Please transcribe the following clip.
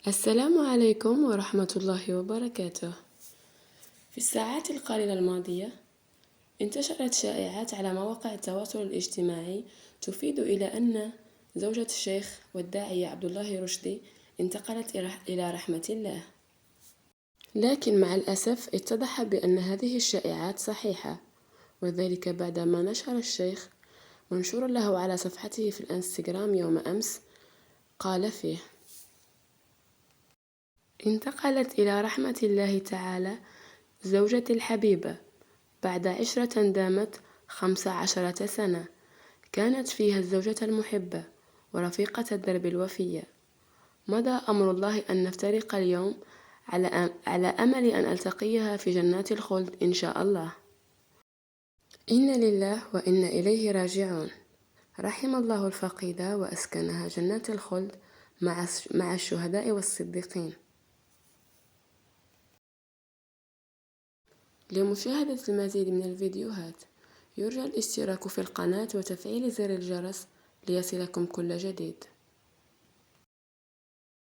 السلام عليكم ورحمة الله وبركاته. في الساعات القليلة الماضية انتشرت شائعات على مواقع التواصل الاجتماعي تفيد إلى أن زوجة الشيخ والداعية عبد الله رشدي انتقلت إلى رحمة الله، لكن مع الأسف اتضح بأن هذه الشائعات صحيحة، وذلك بعدما نشر الشيخ منشور له على صفحته في الانستغرام يوم أمس قال فيه: انتقلت إلى رحمة الله تعالى زوجتي الحبيبة بعد عشرة دامت 15 سنة، كانت فيها الزوجة المحبة ورفيقة الدرب الوفية. مضى أمر الله أن نفترق اليوم على أمل أن ألتقيها في جنات الخلد إن شاء الله. إنا لله وإنا إليه راجعون. رحم الله الفقيدة وأسكنها جنات الخلد مع الشهداء والصديقين. لمشاهدة المزيد من الفيديوهات يرجى الاشتراك في القناة وتفعيل زر الجرس ليصلكم كل جديد.